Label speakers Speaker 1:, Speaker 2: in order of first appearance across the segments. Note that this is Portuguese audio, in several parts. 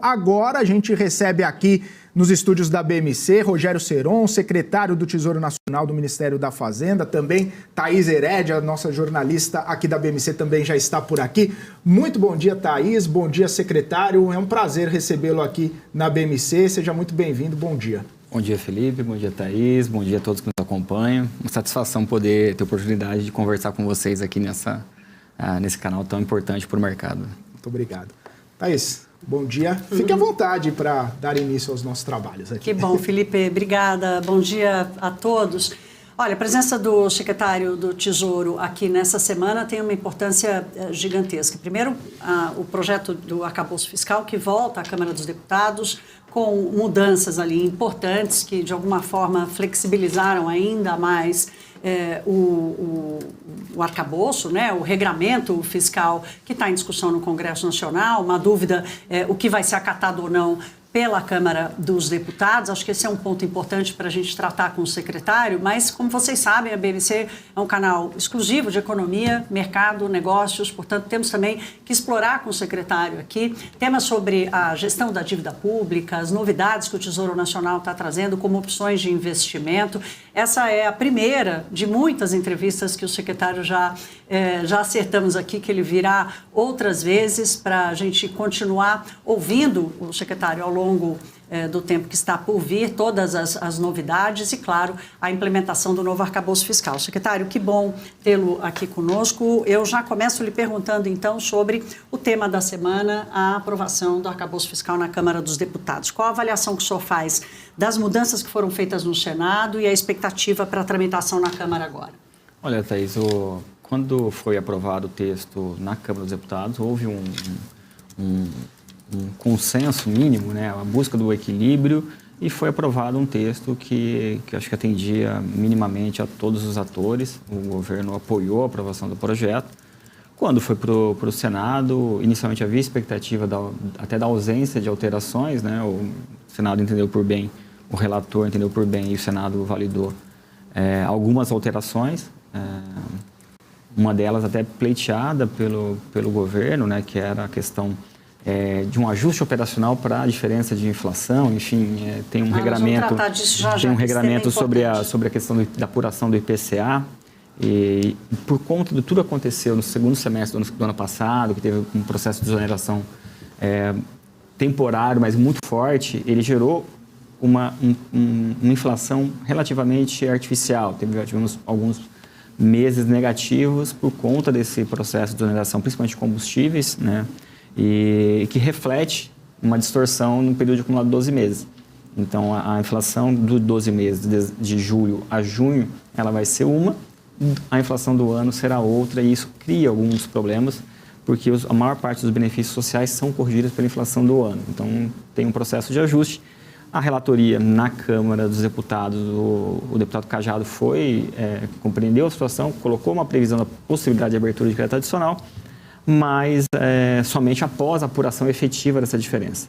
Speaker 1: agora a gente recebe aqui nos estúdios da BMC, Rogério Seron, secretário do Tesouro Nacional do Ministério da Fazenda, também Thaís Herédia, nossa jornalista aqui da BMC, também já está por aqui. Muito bom dia, Thaís, bom dia, secretário, é um prazer recebê-lo aqui na BMC, seja muito bem-vindo, bom dia.
Speaker 2: Bom dia, Felipe, bom dia, Thaís, bom dia a todos que nos acompanham. Uma satisfação poder ter a oportunidade de conversar com vocês aqui nesse canal tão importante para o mercado.
Speaker 1: Muito obrigado. Thaís, bom dia. Fique à vontade para dar início aos nossos trabalhos aqui.
Speaker 3: Que bom, Felipe. Obrigada. Bom dia a todos. Olha, a presença do secretário do Tesouro aqui nessa semana tem uma importância gigantesca. Primeiro, o projeto do arcabouço fiscal que volta à Câmara dos Deputados com mudanças ali importantes que, de alguma forma, flexibilizaram ainda mais o arcabouço, né, o regramento fiscal que está em discussão no Congresso Nacional, uma dúvida o que vai ser acatado ou não pela Câmara dos Deputados. Acho que esse é um ponto importante para a gente tratar com o secretário, mas, como vocês sabem, a BMC é um canal exclusivo de economia, mercado, negócios, portanto, temos também que explorar com o secretário aqui temas sobre a gestão da dívida pública, as novidades que o Tesouro Nacional está trazendo como opções de investimento. Essa é a primeira de muitas entrevistas que o secretário já acertamos aqui, que ele virá outras vezes para a gente continuar ouvindo o secretário ao longo do tempo que está por vir, todas as novidades e, claro, a implementação do novo arcabouço fiscal. Secretário, que bom tê-lo aqui conosco. Eu já começo lhe perguntando, então, sobre o tema da semana, a aprovação do arcabouço fiscal na Câmara dos Deputados. Qual a avaliação que o senhor faz das mudanças que foram feitas no Senado e a expectativa para a tramitação na Câmara agora?
Speaker 2: Olha, Thaís, quando foi aprovado o texto na Câmara dos Deputados, houve um consenso mínimo, né, a busca do equilíbrio, e foi aprovado um texto que acho que atendia minimamente a todos os atores. O governo apoiou a aprovação do projeto. Quando foi para o Senado, inicialmente havia expectativa até da ausência de alterações, né, o Senado entendeu por bem, o relator entendeu por bem e o Senado validou algumas alterações, uma delas até pleiteada pelo governo, né, que era a questão de um ajuste operacional para a diferença de inflação, enfim, tem um regramento sobre a questão da apuração do IPCA, e por conta de tudo que aconteceu no segundo semestre do ano passado, que teve um processo de desoneração temporário, mas muito forte, ele gerou uma inflação relativamente artificial. Tivemos alguns meses negativos por conta desse processo de desoneração, principalmente de combustíveis, né? E que reflete uma distorção no período acumulado de 12 meses. Então, a inflação dos 12 meses, de julho a junho, ela vai ser uma, a inflação do ano será outra, e isso cria alguns problemas, porque a maior parte dos benefícios sociais são corrigidos pela inflação do ano. Então, tem um processo de ajuste. A relatoria na Câmara dos Deputados, o deputado Cajado compreendeu a situação, colocou uma previsão da possibilidade de abertura de crédito adicional, mas somente após a apuração efetiva dessa diferença.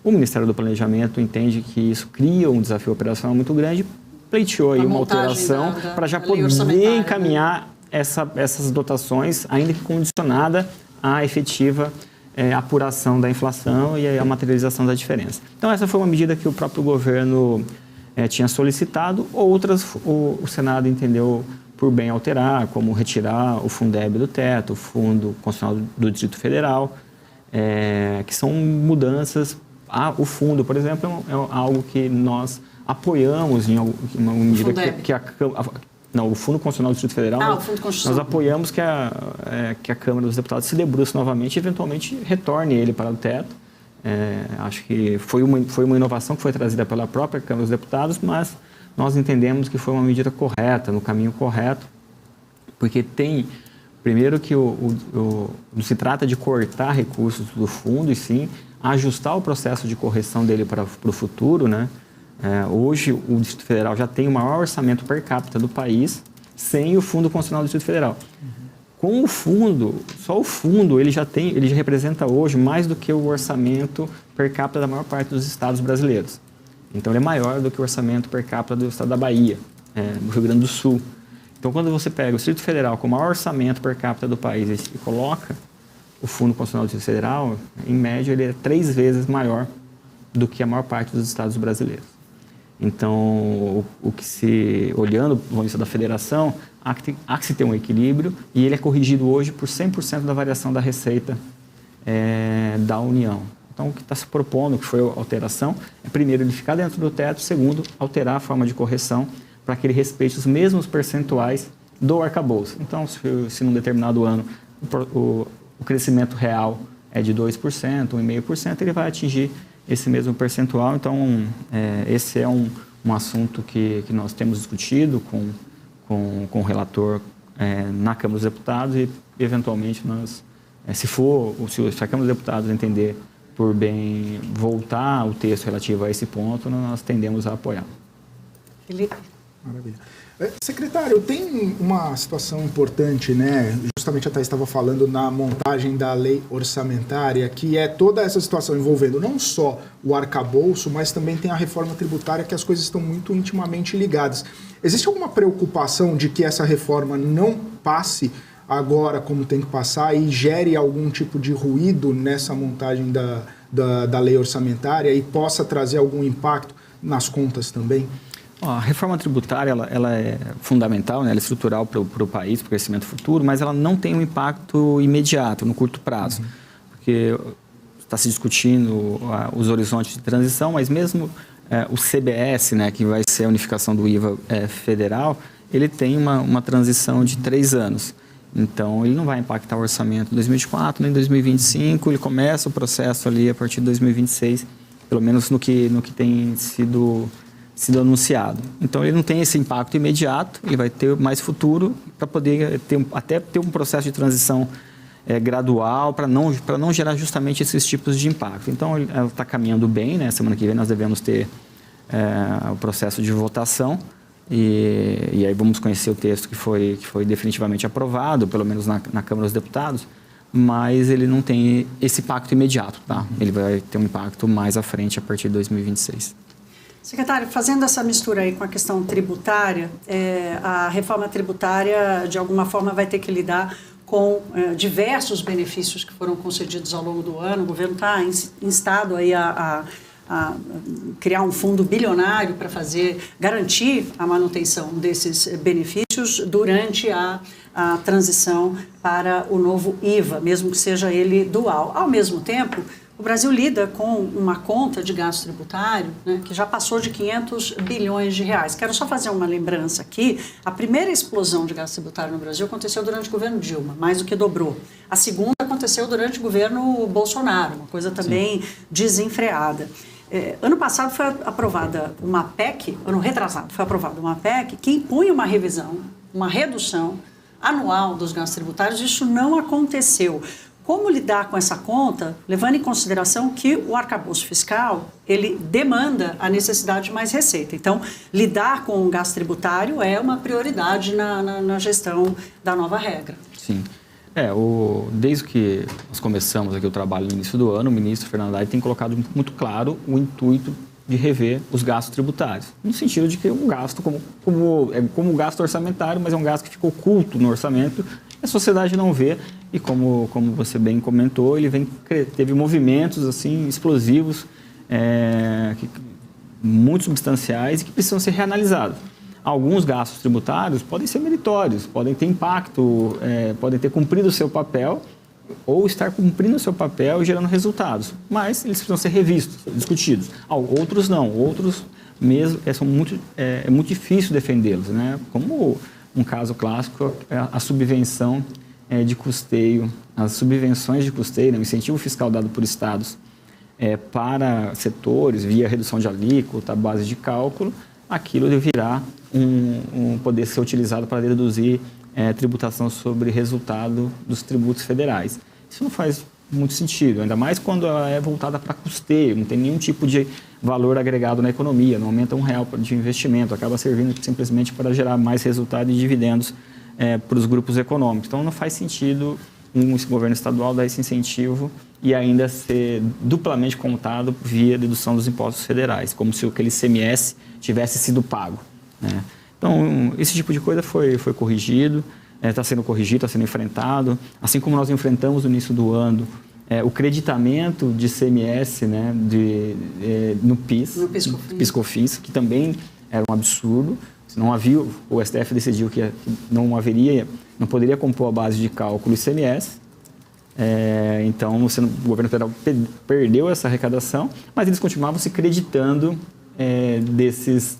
Speaker 2: O Ministério do Planejamento entende que isso cria um desafio operacional muito grande, pleiteou aí uma alteração para já poder encaminhar essas dotações, ainda que condicionada à efetiva apuração da inflação e a materialização da diferença. Então, essa foi uma medida que o próprio governo tinha solicitado, outras o Senado entendeu por bem alterar, como retirar o Fundeb do teto, o Fundo Constitucional do Distrito Federal, que são mudanças. O fundo, por exemplo, é algo que nós apoiamos em uma medida o Fundo Constitucional do Distrito Federal, nós apoiamos que a Câmara dos Deputados se debruce novamente e, eventualmente, retorne ele para o teto. Acho que foi uma inovação que foi trazida pela própria Câmara dos Deputados, mas nós entendemos que foi uma medida correta, no caminho correto, porque primeiro que não se trata de cortar recursos do fundo, e sim ajustar o processo de correção dele para o futuro, né? Hoje, o Distrito Federal já tem o maior orçamento per capita do país, sem o Fundo Constitucional do Distrito Federal. Com o fundo, só o fundo, ele já representa hoje mais do que o orçamento per capita da maior parte dos estados brasileiros. Então, ele é maior do que o orçamento per capita do estado da Bahia, do Rio Grande do Sul. Então, quando você pega o Distrito Federal com o maior orçamento per capita do país e coloca o Fundo Constitucional do Distrito Federal, em média, ele é 3 vezes maior do que a maior parte dos estados brasileiros. Então, o que se, olhando do ponto de vista da federação, há que se ter um equilíbrio e ele é corrigido hoje por 100% da variação da receita da União. Então, o que está se propondo, que foi a alteração, é primeiro ele ficar dentro do teto, segundo, alterar a forma de correção para que ele respeite os mesmos percentuais do arcabouço. Então, se num determinado ano o crescimento real é de 2%, 1,5%, ele vai atingir esse mesmo percentual. Então, esse é um assunto que nós temos discutido com o relator na Câmara dos Deputados e, eventualmente, nós, se a Câmara dos Deputados entender por bem voltar o texto relativo a esse ponto, nós tendemos a apoiar.
Speaker 3: Felipe.
Speaker 1: Maravilha. Secretário, tem uma situação importante, né? Justamente a Thaís estava falando na montagem da lei orçamentária, que é toda essa situação envolvendo não só o arcabouço, mas também tem a reforma tributária, que as coisas estão muito intimamente ligadas. Existe alguma preocupação de que essa reforma não passe agora como tem que passar e gere algum tipo de ruído nessa montagem da lei orçamentária e possa trazer algum impacto nas contas também?
Speaker 2: A reforma tributária ela é fundamental, né? Ela é estrutural para o país, para o crescimento futuro, mas ela não tem um impacto imediato, no curto prazo. Porque está se discutindo os horizontes de transição, mas mesmo o CBS, né, que vai ser a unificação do IVA federal, ele tem uma transição de 3 anos. Então, ele não vai impactar o orçamento em 2024, nem em 2025, ele começa o processo ali a partir de 2026, pelo menos no que tem sido anunciado. Então, ele não tem esse impacto imediato, ele vai ter mais futuro para poder até ter um processo de transição gradual, para não gerar justamente esses tipos de impacto. Então, ela está caminhando bem, né? Semana que vem nós devemos ter o processo de votação e aí vamos conhecer o texto que foi definitivamente aprovado, pelo menos na Câmara dos Deputados, mas ele não tem esse impacto imediato, tá? Ele vai ter um impacto mais à frente a partir de 2026.
Speaker 3: Secretário, fazendo essa mistura aí com a questão tributária, a reforma tributária, de alguma forma, vai ter que lidar com diversos benefícios que foram concedidos ao longo do ano. O governo está instado aí a criar um fundo bilionário para garantir a manutenção desses benefícios durante a transição para o novo IVA, mesmo que seja ele dual. Ao mesmo tempo, o Brasil lida com uma conta de gasto tributário, né, que já passou de 500 bilhões de reais. Quero só fazer uma lembrança aqui. A primeira explosão de gasto tributário no Brasil aconteceu durante o governo Dilma, mais do que dobrou. A segunda aconteceu durante o governo Bolsonaro, uma coisa também desenfreada. Ano passado foi aprovada uma PEC, ano retrasado foi aprovada uma PEC que impunha uma revisão, uma redução anual dos gastos tributários. Isso não aconteceu. Como lidar com essa conta, levando em consideração que o arcabouço fiscal, ele demanda a necessidade de mais receita. Então, lidar com o gasto tributário é uma prioridade na gestão da nova regra.
Speaker 2: Sim. Desde que nós começamos aqui o trabalho no início do ano, o ministro Fernando Haddad tem colocado muito claro o intuito de rever os gastos tributários, no sentido de que um gasto como um gasto orçamentário, mas é um gasto que ficou oculto no orçamento, a sociedade não vê, e como você bem comentou, ele teve movimentos assim explosivos, muito substanciais e que precisam ser reanalisados. Alguns gastos tributários podem ser meritórios, podem ter impacto, podem ter cumprido o seu papel ou estar cumprindo o seu papel e gerando resultados, mas eles precisam ser revistos, discutidos. Outros não, outros mesmo é muito difícil defendê-los, né? Como um caso clássico, a subvenção de custeio, as subvenções de custeio, né, o incentivo fiscal dado por estados para setores via redução de alíquota, base de cálculo, aquilo deverá poder ser utilizado para deduzir tributação sobre resultado dos tributos federais. Isso não faz muito sentido, ainda mais quando ela é voltada para custeio, não tem nenhum tipo de valor agregado na economia, não aumenta R$1 de investimento, acaba servindo simplesmente para gerar mais resultado e dividendos para os grupos econômicos. Então, não faz sentido um governo estadual dar esse incentivo e ainda ser duplamente contado via dedução dos impostos federais, como se aquele ICMS tivesse sido pago, né? Então, esse tipo de coisa foi corrigido. está sendo corrigido, está sendo enfrentado. Assim como nós enfrentamos no início do ano o creditamento de ICMS, né, no PIS/COFINS, que também era um absurdo. Não havia, o STF decidiu que não poderia compor a base de cálculo ICMS. Então, o governo federal perdeu essa arrecadação, mas eles continuavam se creditando desses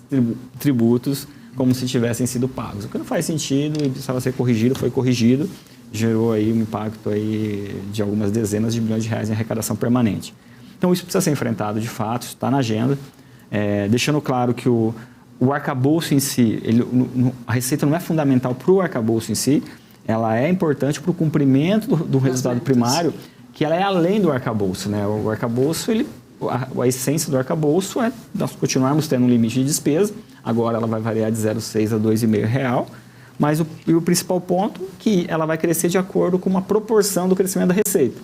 Speaker 2: tributos como se tivessem sido pagos. O que não faz sentido e precisava ser corrigido, foi corrigido, gerou aí um impacto aí de algumas dezenas de bilhões de reais em arrecadação permanente. Então, isso precisa ser enfrentado de fato, isso está na agenda, deixando claro que o arcabouço em si, a receita não é fundamental para o arcabouço em si, ela é importante para o cumprimento do resultado primário, que ela é além do arcabouço, né? O arcabouço, a essência do arcabouço é nós continuarmos tendo um limite de despesa, agora ela vai variar de 0,6 a 2,5 real, mas o principal ponto é que ela vai crescer de acordo com uma proporção do crescimento da receita.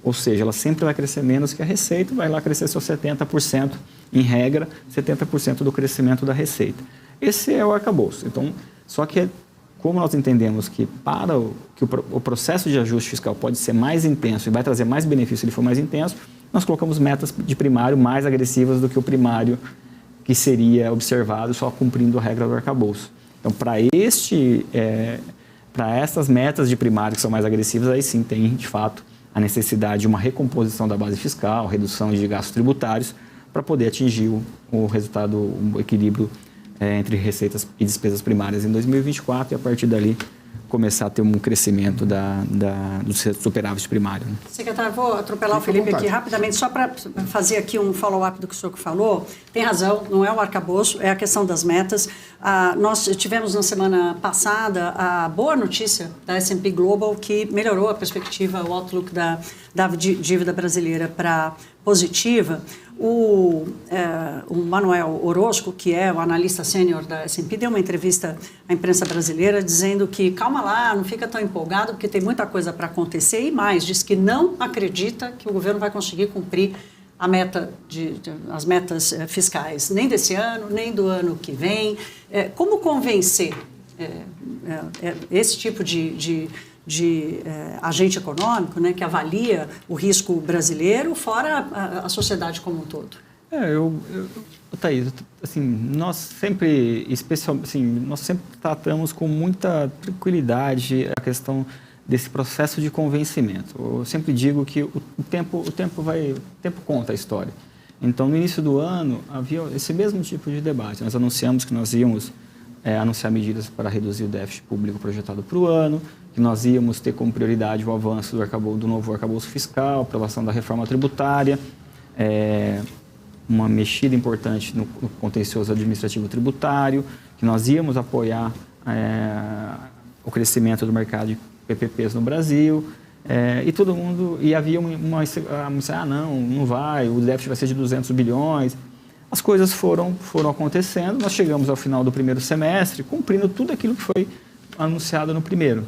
Speaker 2: Ou seja, ela sempre vai crescer menos que a receita, vai lá crescer só 70%, em regra, 70% do crescimento da receita. Esse é o arcabouço. Então, só que como nós entendemos que o processo de ajuste fiscal pode ser mais intenso e vai trazer mais benefício se ele for mais intenso, nós colocamos metas de primário mais agressivas do que o primário que seria observado só cumprindo a regra do arcabouço. Então, para essas metas de primário que são mais agressivas, aí sim tem, de fato, a necessidade de uma recomposição da base fiscal, redução de gastos tributários, para poder atingir o resultado, o equilíbrio entre receitas e despesas primárias em 2024 e, a partir dali, começar a ter um crescimento do superávit primário.
Speaker 3: Secretário, vou atropelar o Felipe aqui rapidamente, só para fazer aqui um follow-up do que o senhor falou. Tem razão, não é o arcabouço, é a questão das metas. Nós tivemos na semana passada a boa notícia da S&P Global, que melhorou a perspectiva, o outlook da dívida brasileira para positiva. O Manuel Orozco, que é o analista sênior da S&P, deu uma entrevista à imprensa brasileira dizendo que calma lá, não fica tão empolgado porque tem muita coisa para acontecer e mais, diz que não acredita que o governo vai conseguir cumprir as metas fiscais, nem desse ano, nem do ano que vem. Como convencer esse tipo de agente econômico, né, que avalia o risco brasileiro, fora a sociedade como um todo?
Speaker 2: Thaís, assim, nós sempre tratamos com muita tranquilidade a questão desse processo de convencimento. Eu sempre digo que o tempo conta a história. Então, no início do ano, havia esse mesmo tipo de debate. Nós anunciamos que nós íamos anunciar medidas para reduzir o déficit público projetado para o ano, que nós íamos ter como prioridade o avanço do novo arcabouço fiscal, aprovação da reforma tributária, uma mexida importante no contencioso administrativo tributário, que nós íamos apoiar o crescimento do mercado de PPPs no Brasil, e havia não vai, o déficit vai ser de 200 bilhões. As coisas foram acontecendo, nós chegamos ao final do primeiro semestre cumprindo tudo aquilo que foi anunciado no primeiro.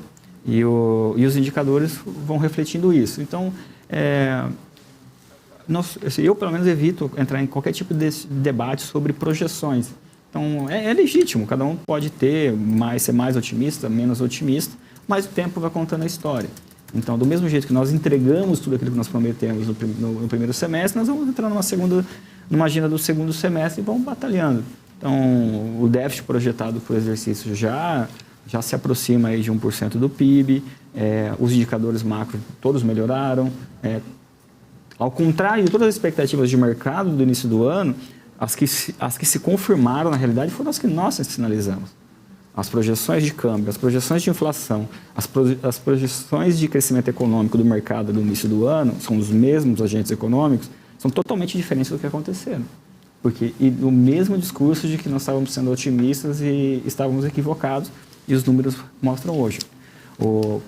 Speaker 2: E os indicadores vão refletindo isso. Então, eu, pelo menos, evito entrar em qualquer tipo de debate sobre projeções. Então, é legítimo, cada um pode ser mais otimista, menos otimista, mas o tempo vai contando a história. Então, do mesmo jeito que nós entregamos tudo aquilo que nós prometemos no primeiro semestre, nós vamos entrar numa agenda do segundo semestre e vamos batalhando. Então, o déficit projetado por exercício já se aproxima aí de 1% do PIB, os indicadores macro todos melhoraram. Ao contrário de todas as expectativas de mercado do início do ano, as que se confirmaram na realidade foram as que nós sinalizamos. As projeções de câmbio, as projeções de inflação, as projeções de crescimento econômico do mercado do início do ano, são os mesmos agentes econômicos, são totalmente diferentes do que aconteceram. E o mesmo discurso de que nós estávamos sendo otimistas e estávamos equivocados, e os números mostram hoje.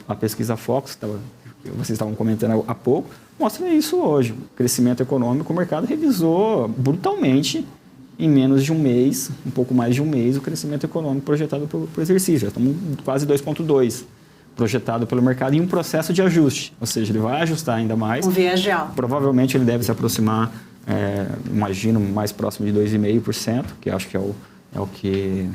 Speaker 2: A pesquisa Focus, que vocês estavam comentando há pouco, mostra isso hoje. O crescimento econômico, o mercado revisou brutalmente em menos de um mês, um pouco mais de um mês, o crescimento econômico projetado por exercício. Já estamos quase 2,2 projetado pelo mercado em um processo de ajuste. Ou seja, ele vai ajustar ainda mais.
Speaker 3: Um viés geral.
Speaker 2: Provavelmente ele deve se aproximar, imagino, mais próximo de 2,5%, que acho que é o que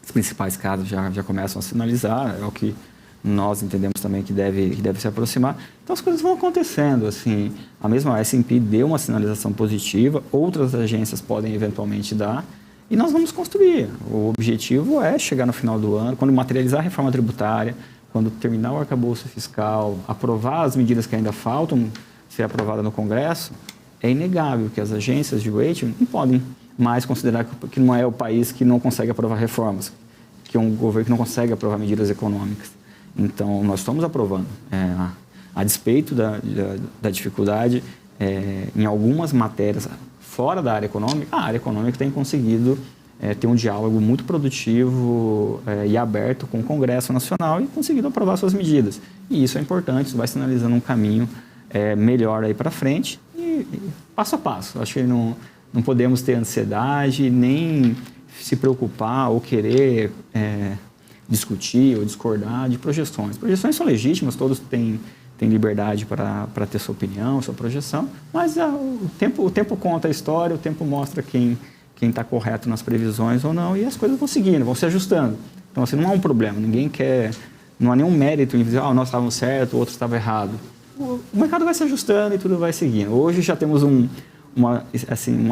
Speaker 2: Os principais casos já começam a sinalizar, é o que nós entendemos também que deve se aproximar. Então, as coisas vão acontecendo, assim, a mesma S&P deu uma sinalização positiva, outras agências podem eventualmente dar, e nós vamos construir. O objetivo é chegar no final do ano, quando materializar a reforma tributária, quando terminar o arcabouço fiscal, aprovar as medidas que ainda faltam ser aprovadas no Congresso, é inegável que as agências de rating não podem mais considerar que não é o país que não consegue aprovar reformas, que é um governo que não consegue aprovar medidas econômicas. Então, nós estamos aprovando. A despeito da dificuldade, em algumas matérias fora da área econômica, a área econômica tem conseguido ter um diálogo muito produtivo e aberto com o Congresso Nacional e conseguido aprovar suas medidas. E isso é importante, isso vai sinalizando um caminho melhor aí para frente e passo a passo. Acho que não podemos ter ansiedade, nem se preocupar ou querer discutir ou discordar de projeções. Projeções são legítimas, todos têm liberdade para ter sua opinião, sua projeção, mas o tempo conta a história, o tempo mostra quem está correto nas previsões ou não, e as coisas vão seguindo, vão se ajustando. Então, assim, não há um problema, não há nenhum mérito em dizer, nós estávamos certo, o outro estava errado. O mercado vai se ajustando e tudo vai seguindo. Hoje já temos um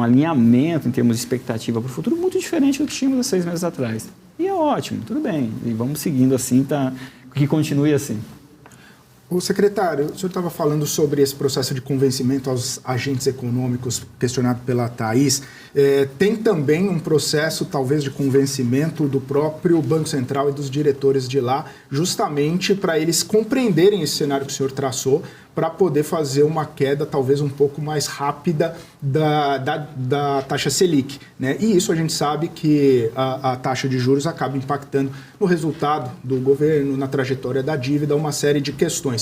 Speaker 2: alinhamento em termos de expectativa para o futuro muito diferente do que tínhamos há 6 meses atrás. E é ótimo, tudo bem. E vamos seguindo assim, que continue assim.
Speaker 1: O secretário, o senhor estava falando sobre esse processo de convencimento aos agentes econômicos questionado pela Thaís. Tem também um processo, talvez, de convencimento do próprio Banco Central e dos diretores de lá, justamente para eles compreenderem esse cenário que o senhor traçou, para poder fazer uma queda talvez um pouco mais rápida da taxa Selic, né? E isso a gente sabe que a taxa de juros acaba impactando no resultado do governo, na trajetória da dívida, uma série de questões.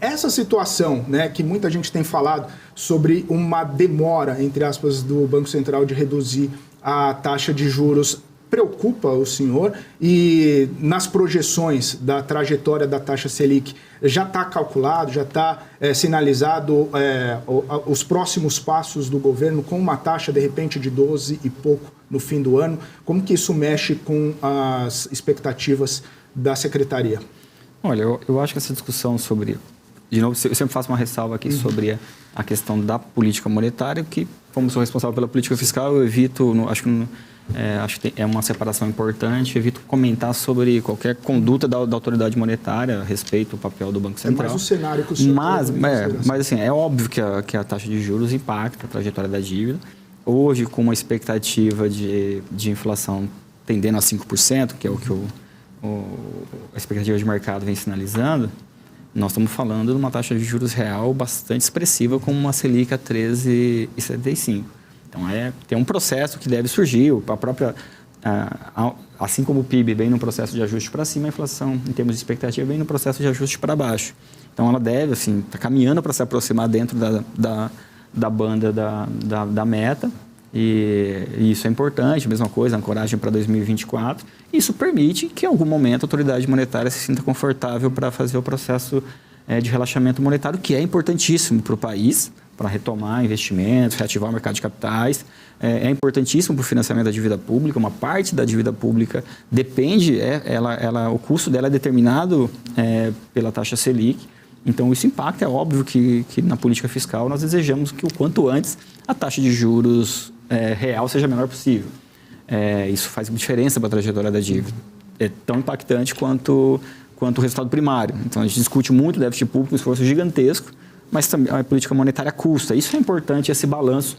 Speaker 1: Essa situação, né, que muita gente tem falado sobre uma demora, entre aspas, do Banco Central de reduzir a taxa de juros, preocupa o senhor? E nas projeções da trajetória da taxa Selic, já está calculado, já está sinalizado os próximos passos do governo com uma taxa, de repente, de 12 e pouco no fim do ano? Como que isso mexe com as expectativas da Secretaria?
Speaker 2: Olha, eu acho que essa discussão sobre... De novo, eu sempre faço uma ressalva aqui sobre a questão da política monetária, que, como sou responsável pela política fiscal, eu evito, acho que é uma separação importante, eu evito comentar sobre qualquer conduta da autoridade monetária a respeito do papel do Banco Central.
Speaker 1: É mais o cenário que o senhor...
Speaker 2: Mas assim, é óbvio que a taxa de juros impacta a trajetória da dívida. Hoje, com uma expectativa de inflação tendendo a 5%, que é o que a expectativa de mercado vem sinalizando, nós estamos falando de uma taxa de juros real bastante expressiva, como uma Selic a 13,75. Então, tem um processo que deve surgir, assim como o PIB vem no processo de ajuste para cima, a inflação, em termos de expectativa, vem no processo de ajuste para baixo. Então, ela deve, assim, estar caminhando para se aproximar dentro da banda da meta, e isso é importante, a mesma coisa, ancoragem para 2024. Isso permite que, em algum momento, a autoridade monetária se sinta confortável para fazer o processo de relaxamento monetário, que é importantíssimo para o país, para retomar investimentos, reativar o mercado de capitais. É importantíssimo para o financiamento da dívida pública. Uma parte da dívida pública depende, o custo dela é determinado pela taxa Selic. Então, isso impacta. É óbvio que na política fiscal nós desejamos que o quanto antes a taxa de juros real seja a menor possível. Isso faz diferença para a trajetória da dívida. É tão impactante quanto o resultado primário. Então, a gente discute muito o déficit público, um esforço gigantesco, mas também a política monetária custa. Isso é importante, esse balanço.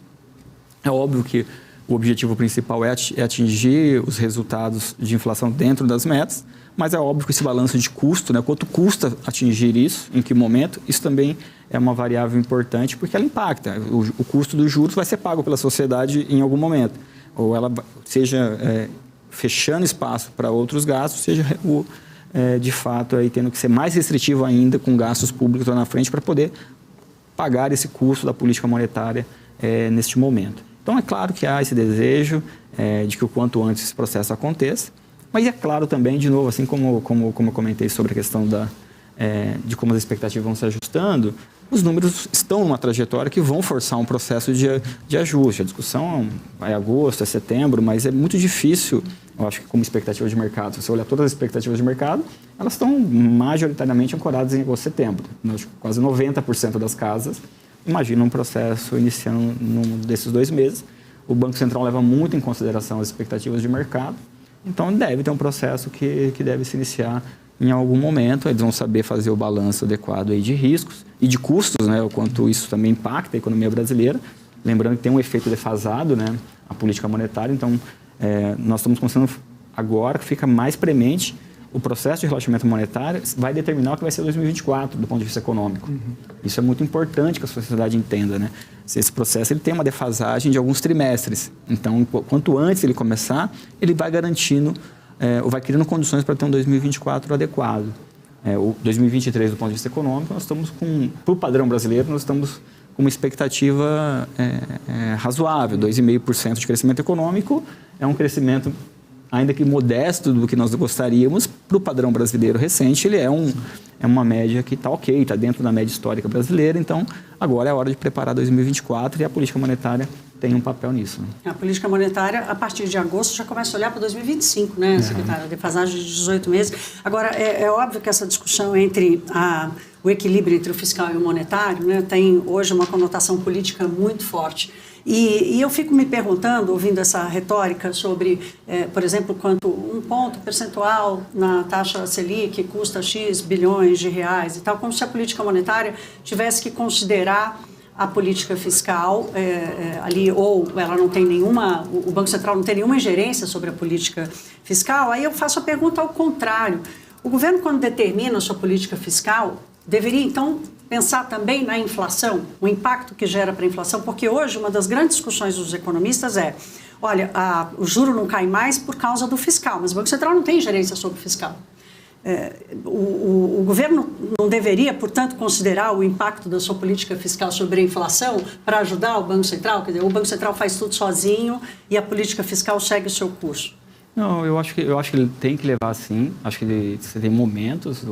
Speaker 2: É óbvio que o objetivo principal é atingir os resultados de inflação dentro das metas, mas é óbvio que esse balanço de custo, né, quanto custa atingir isso, em que momento, isso também é uma variável importante, porque ela impacta. O custo dos juros vai ser pago pela sociedade em algum momento. Ou ela seja fechando espaço para outros gastos, seja de fato aí tendo que ser mais restritivo ainda com gastos públicos lá na frente para poder pagar esse custo da política monetária neste momento. Então, é claro que há esse desejo de que o quanto antes esse processo aconteça, mas é claro também, de novo, assim como eu comentei sobre a questão de como as expectativas vão se ajustando, os números estão numa trajetória que vão forçar um processo de ajuste. A discussão é agosto, é setembro, mas é muito difícil Eu acho que como expectativa de mercado, se você olhar todas as expectativas de mercado, elas estão majoritariamente ancoradas em agosto e setembro. Quase 90% das casas imaginam um processo iniciando num desses 2 meses. O Banco Central leva muito em consideração as expectativas de mercado, então deve ter um processo que deve se iniciar em algum momento. Eles vão saber fazer o balanço adequado aí de riscos e de custos, né, o quanto isso também impacta a economia brasileira. Lembrando que tem um efeito defasado, né, a política monetária, então nós estamos considerando agora que fica mais premente o processo de relaxamento monetário vai determinar o que vai ser 2024 do ponto de vista econômico. Isso é muito importante que a sociedade entenda, né? Esse processo ele tem uma defasagem de alguns trimestres. Então, quanto antes ele começar, ele vai garantindo, ou vai criando condições para ter um 2024 adequado. O 2023 do ponto de vista econômico, nós estamos para o padrão brasileiro, nós estamos com uma expectativa razoável, 2,5% de crescimento econômico, é um crescimento ainda que modesto do que nós gostaríamos, para o padrão brasileiro recente, ele é uma média que está ok, está dentro da média histórica brasileira, então agora é a hora de preparar 2024 e a política monetária tem um papel nisso. Né?
Speaker 3: A política monetária, a partir de agosto, já começa a olhar para 2025, né, secretária? Defasagem de 18 meses. Agora, é óbvio que essa discussão entre o equilíbrio entre o fiscal e o monetário, né, tem hoje uma conotação política muito forte. E eu fico me perguntando, ouvindo essa retórica sobre, por exemplo, quanto um ponto percentual na taxa Selic custa X bilhões de reais e tal, como se a política monetária tivesse que considerar a política fiscal ali, ou ela não tem nenhuma, o Banco Central não tem nenhuma ingerência sobre a política fiscal. Aí eu faço a pergunta ao contrário. O governo, quando determina a sua política fiscal, deveria, então, pensar também na inflação, o impacto que gera para a inflação, porque hoje uma das grandes discussões dos economistas olha, o juro não cai mais por causa do fiscal, mas o Banco Central não tem ingerência sobre o fiscal. O governo não deveria, portanto, considerar o impacto da sua política fiscal sobre a inflação para ajudar o Banco Central? Quer dizer, o Banco Central faz tudo sozinho e a política fiscal segue o seu curso.
Speaker 2: Não, eu acho que ele tem que levar sim. Acho que você tem momentos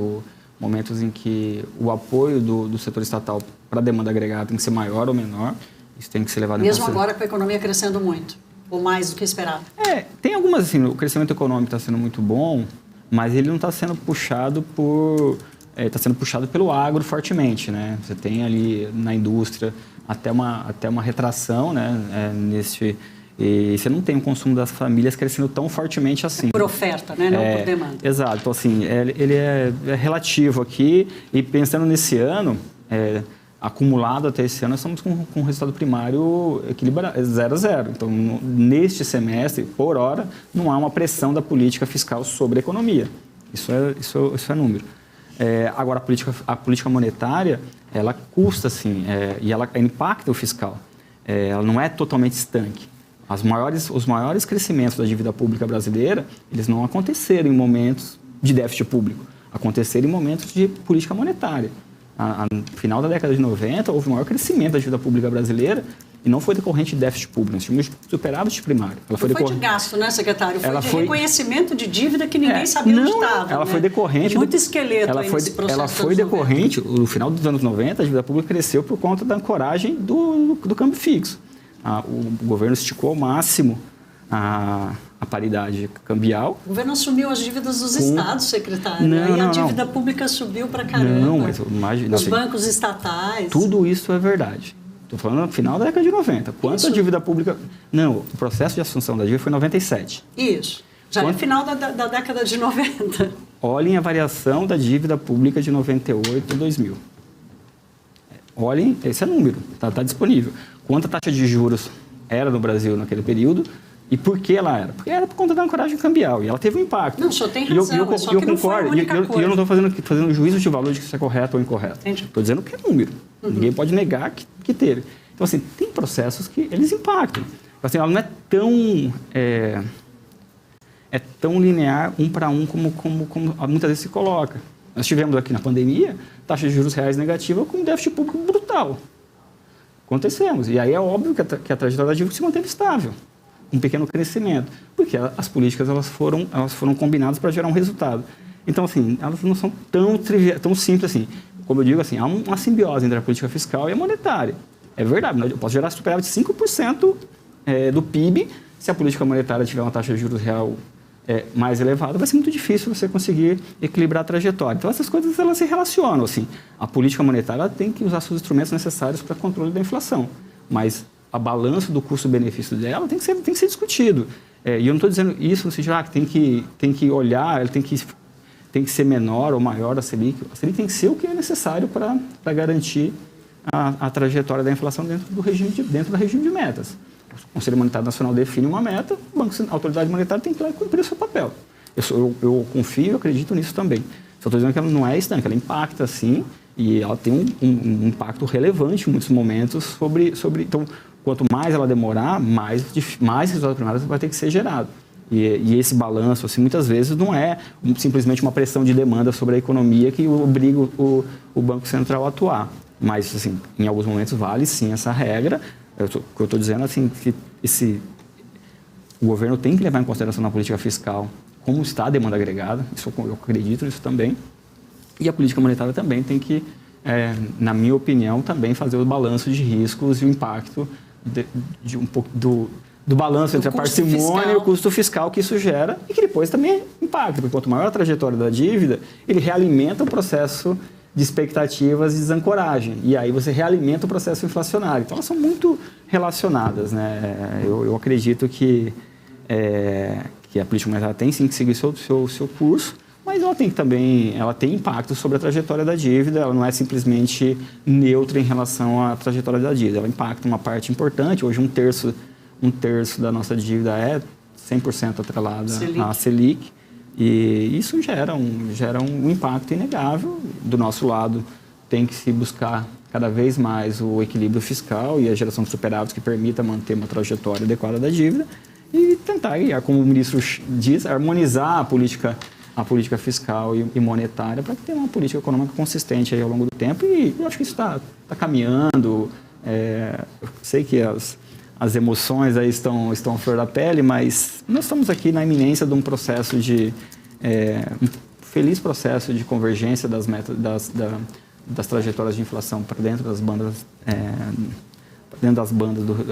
Speaker 2: em que o apoio do setor estatal para a demanda agregada tem que ser maior ou menor. Isso tem que ser levado em consideração.
Speaker 3: Mesmo agora com a economia crescendo muito, ou mais do que esperado?
Speaker 2: Tem algumas, assim, o crescimento econômico está sendo muito bom, mas ele não está sendo puxado está sendo puxado pelo agro fortemente, né? Você tem ali na indústria até uma retração, né? E você não tem o consumo das famílias crescendo tão fortemente assim.
Speaker 3: Por oferta, né? Não por demanda.
Speaker 2: Exato. Então, assim, ele é relativo aqui. E pensando nesse ano, acumulado até esse ano, nós estamos com um resultado primário equilibrado, 0-0. Então, neste semestre, por hora, não há uma pressão da política fiscal sobre a economia. Isso é número. Agora, a política monetária, ela custa, sim, e ela impacta o fiscal. Ela não é totalmente estanque. Os maiores crescimentos da dívida pública brasileira, eles não aconteceram em momentos de déficit público, aconteceram em momentos de política monetária. No final da década de 90, houve o maior crescimento da dívida pública brasileira e não foi decorrente de déficit público, nós tínhamos superávit primário.
Speaker 3: Foi de gasto, né, secretário? Foi reconhecimento de dívida que ninguém sabia onde estava.
Speaker 2: Ela foi decorrente...
Speaker 3: Tem muito esqueleto nesse processo.
Speaker 2: Ela foi decorrente, no final dos anos 90, a dívida pública cresceu por conta da ancoragem do câmbio fixo. O governo esticou ao máximo a paridade cambial.
Speaker 3: O governo assumiu as dívidas dos estados, secretário. E a dívida pública subiu para caramba.
Speaker 2: Não, mas imagina.
Speaker 3: Os bancos estatais.
Speaker 2: Tudo isso é verdade. Estou falando no final da década de 90. Quanto a dívida pública... Não, o processo de assunção da dívida foi em 97.
Speaker 3: Isso. Já é final da década de 90.
Speaker 2: Olhem a variação da dívida pública de 98 a 2000. Olhem, esse é número, está disponível. Quanta taxa de juros era no Brasil naquele período e por que ela era? Porque era por conta da ancoragem cambial e ela teve um impacto.
Speaker 3: Não, o senhor tem razão, só que não foi a única coisa.
Speaker 2: E eu não estou fazendo juízo de valor de que isso é correto ou incorreto. Estou dizendo que é número. Ninguém pode negar que teve. Então, assim, tem processos que eles impactam. Assim, ela não é tão linear um para um como muitas vezes se coloca. Nós tivemos aqui na pandemia taxa de juros reais negativa com um déficit público brutal. Acontecemos. E aí é óbvio que a trajetória da dívida se manteve estável. Um pequeno crescimento. Porque as políticas elas foram combinadas para gerar um resultado. Então, assim, elas não são tão simples assim. Como eu digo, assim, há uma simbiose entre a política fiscal e a monetária. É verdade, eu posso gerar superávit de 5% do PIB se a política monetária tiver uma taxa de juros real mais elevado, vai ser muito difícil você conseguir equilibrar a trajetória. Então, essas coisas elas se relacionam. Assim. A política monetária ela tem que usar os instrumentos necessários para controle da inflação, mas a balança do custo-benefício dela tem que ser discutido. E eu não estou dizendo isso no sentido que tem que olhar, tem que ser menor ou maior a Selic. A Selic tem que ser o que é necessário para garantir a trajetória da inflação dentro do regime de metas. O Conselho Monetário Nacional define uma meta, a autoridade monetária tem que ir lá e cumprir o seu papel. Eu confio e acredito nisso também. Só estou dizendo que ela não é estanque, ela impacta sim, e ela tem um impacto relevante em muitos momentos sobre. Então, quanto mais ela demorar, mais resultado primário vai ter que ser gerado. E esse balanço, assim, muitas vezes não é simplesmente uma pressão de demanda sobre a economia que obriga o Banco Central a atuar. Mas, assim, em alguns momentos vale sim essa regra. O que eu estou dizendo assim, que o governo tem que levar em consideração na política fiscal como está a demanda agregada, isso eu acredito nisso também, e a política monetária também tem que, na minha opinião, também fazer o balanço de riscos e o impacto de um pouco do balanço entre a parcimônia e o custo fiscal que isso gera e que depois também impacta, porque quanto maior a trajetória da dívida, ele realimenta o processo de expectativas de desancoragem. E aí você realimenta o processo inflacionário. Então, elas são muito relacionadas, né? Eu acredito que a política monetária tem sim que seguir seu curso, mas ela tem impacto sobre a trajetória da dívida, ela não é simplesmente neutra em relação à trajetória da dívida. Ela impacta uma parte importante. Hoje, um terço da nossa dívida é 100% atrelada à Selic. E isso gera um impacto inegável. Do nosso lado, tem que se buscar cada vez mais o equilíbrio fiscal e a geração de superávites que permita manter uma trajetória adequada da dívida e tentar, como o ministro diz, harmonizar a política fiscal e monetária para ter uma política econômica consistente aí ao longo do tempo. E eu acho que isso está caminhando. Eu sei que as emoções aí estão à flor da pele, mas nós estamos aqui na iminência de um processo um feliz processo de convergência das metas, das trajetórias de inflação para dentro das bandas,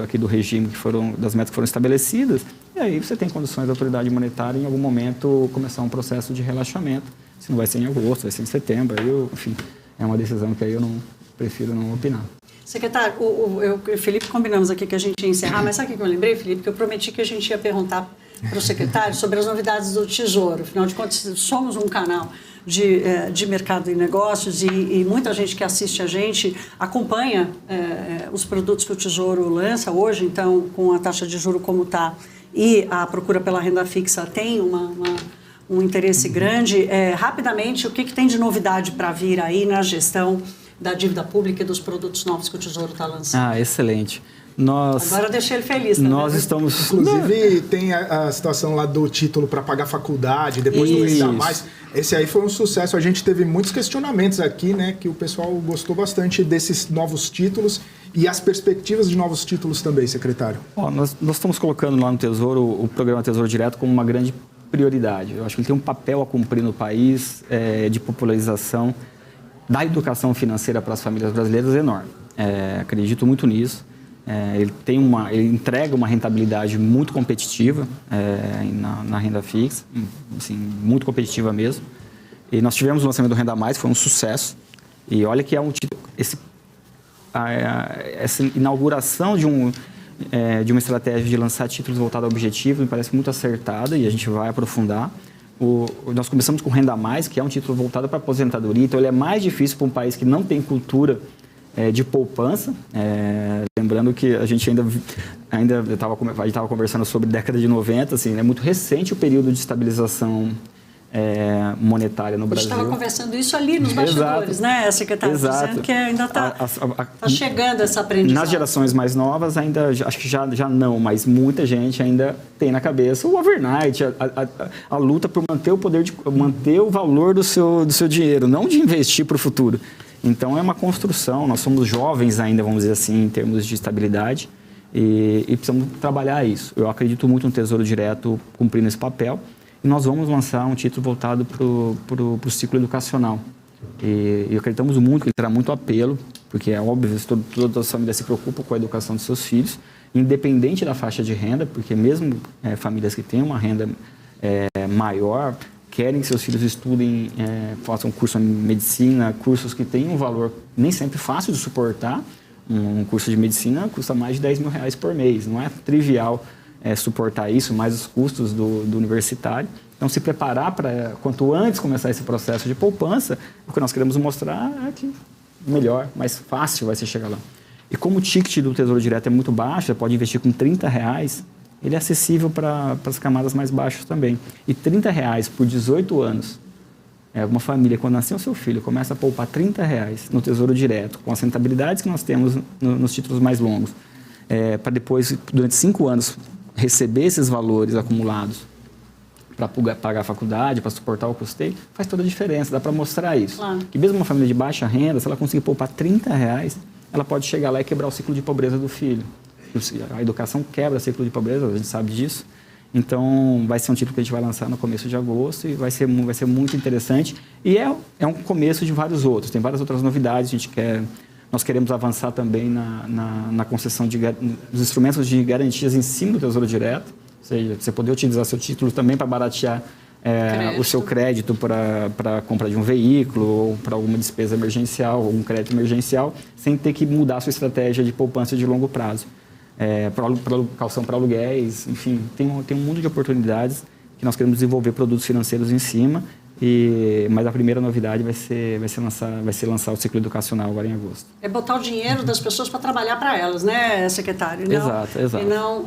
Speaker 2: aqui do regime das metas que foram estabelecidas. E aí você tem condições da autoridade monetária em algum momento começar um processo de relaxamento. Se não vai ser em agosto, vai ser em setembro. Aí enfim, é uma decisão que aí eu prefiro não opinar.
Speaker 3: Secretário, eu e o Felipe combinamos aqui que a gente ia encerrar, mas sabe o que eu lembrei, Felipe? Que eu prometi que a gente ia perguntar para o secretário sobre as novidades do Tesouro. Afinal de contas, somos um canal de mercado e negócios e muita gente que assiste a gente acompanha os produtos que o Tesouro lança hoje. Então, com a taxa de juros como está e a procura pela renda fixa tem um interesse grande. Rapidamente, o que tem de novidade para vir aí na gestão da dívida pública e dos produtos novos que o Tesouro está lançando?
Speaker 2: Excelente.
Speaker 3: Agora eu deixei ele feliz.
Speaker 2: Nós estamos...
Speaker 1: Inclusive, tem a situação lá do título para pagar faculdade, depois do Renda Mais. Esse aí foi um sucesso. A gente teve muitos questionamentos aqui, né? Que o pessoal gostou bastante desses novos títulos e as perspectivas de novos títulos também, secretário.
Speaker 2: Nós estamos colocando lá no Tesouro o programa Tesouro Direto como uma grande prioridade. Eu acho que ele tem um papel a cumprir no país de popularização da educação financeira para as famílias brasileiras enorme. Acredito muito nisso. Ele entrega uma rentabilidade muito competitiva na renda fixa, assim, muito competitiva mesmo. E nós tivemos o lançamento do Renda Mais, foi um sucesso. E olha que essa inauguração de uma estratégia de lançar títulos voltados ao objetivo me parece muito acertada e a gente vai aprofundar. Nós começamos com o Renda Mais, que é um título voltado para a aposentadoria, então ele é mais difícil para um país que não tem cultura de poupança. Lembrando que a gente ainda estava conversando sobre década de 90, assim, é muito recente o período de estabilização monetária no Brasil. A gente estava conversando
Speaker 3: isso ali nos bastidores, né, secretário?
Speaker 2: Exato.
Speaker 3: Dizendo que ainda está chegando essa aprendizagem.
Speaker 2: Nas gerações mais novas, ainda, acho que já não, mas muita gente ainda tem na cabeça o overnight, a luta por manter o valor do seu dinheiro, não de investir para o futuro. Então, é uma construção, nós somos jovens ainda, vamos dizer assim, em termos de estabilidade, e precisamos trabalhar isso. Eu acredito muito no Tesouro Direto cumprindo esse papel, e nós vamos lançar um título voltado para o ciclo educacional. E acreditamos muito que ele terá muito apelo, porque é óbvio que todas as famílias se preocupam com a educação dos seus filhos, independente da faixa de renda, porque mesmo famílias que têm uma renda maior, querem que seus filhos estudem, façam curso em medicina, cursos que têm um valor nem sempre fácil de suportar. Um curso de medicina custa mais de R$10 mil por mês. Não é trivial suportar isso, mais os custos do universitário. Então, se preparar para, quanto antes começar esse processo de poupança, o que nós queremos mostrar é que melhor, mais fácil vai ser chegar lá. E como o ticket do Tesouro Direto é muito baixo, você pode investir com R$30, ele é acessível para as camadas mais baixas também. E R$30 por 18 anos, uma família, quando nascer o seu filho, começa a poupar R$30 no Tesouro Direto, com as rentabilidades que nós temos nos títulos mais longos, para depois, durante 5 anos, receber esses valores acumulados para pagar a faculdade, para suportar o custeio, faz toda a diferença, dá para mostrar isso.
Speaker 3: Claro.
Speaker 2: Que mesmo uma família de baixa renda, se ela conseguir poupar R$30, ela pode chegar lá e quebrar o ciclo de pobreza do filho. A educação quebra o ciclo de pobreza, a gente sabe disso. Então, vai ser um título que a gente vai lançar no começo de agosto e vai ser muito interessante. E é um começo de vários outros, tem várias outras novidades. Nós queremos avançar também na concessão dos instrumentos de garantias em cima do Tesouro Direto, ou seja, você poder utilizar seu título também para baratear o seu crédito para a compra de um veículo ou para alguma despesa emergencial, algum crédito emergencial, sem ter que mudar a sua estratégia de poupança de longo prazo. Calção para aluguéis, enfim, tem um mundo de oportunidades que nós queremos desenvolver produtos financeiros em cima, mas a primeira novidade vai ser lançar o ciclo educacional agora em agosto.
Speaker 3: É botar o dinheiro das pessoas para trabalhar para elas, né, secretário?
Speaker 2: Exato.
Speaker 3: E não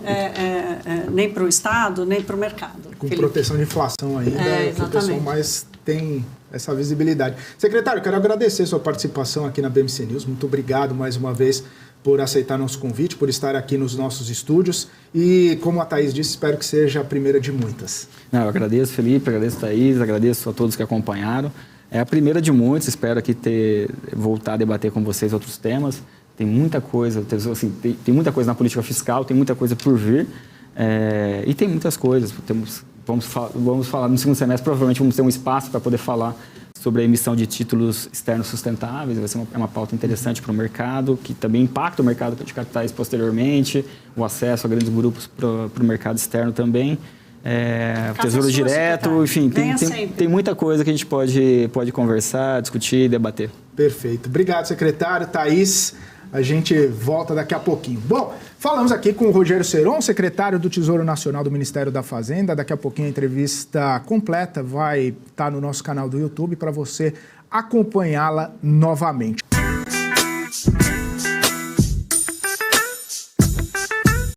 Speaker 3: nem para o Estado, nem para o mercado.
Speaker 1: Com proteção de inflação ainda, que o pessoal mais tem essa visibilidade. Secretário, quero agradecer sua participação aqui na BMC News. Muito obrigado mais uma vez por aceitar nosso convite, por estar aqui nos nossos estúdios. E, como a Thaís disse, espero que seja a primeira de muitas.
Speaker 2: Eu agradeço, Felipe, agradeço, Thaís, agradeço a todos que acompanharam. É a primeira de muitas, espero aqui voltar a debater com vocês outros temas. Tem muita coisa, assim, tem muita coisa na política fiscal, tem muita coisa por vir. E tem muitas coisas. Vamos falar no segundo semestre, provavelmente vamos ter um espaço para poder falar sobre a emissão de títulos externos sustentáveis. Vai ser uma pauta interessante para o mercado, que também impacta o mercado de capitais posteriormente, o acesso a grandes grupos para o mercado externo também. Tesouro Direto, enfim, tem muita coisa que a gente pode conversar, discutir, debater.
Speaker 1: Perfeito. Obrigado, secretário. Thaís, a gente volta daqui a pouquinho. Bom, falamos aqui com o Rogério Seron, secretário do Tesouro Nacional do Ministério da Fazenda. Daqui a pouquinho a entrevista completa vai estar no nosso canal do YouTube para você acompanhá-la novamente.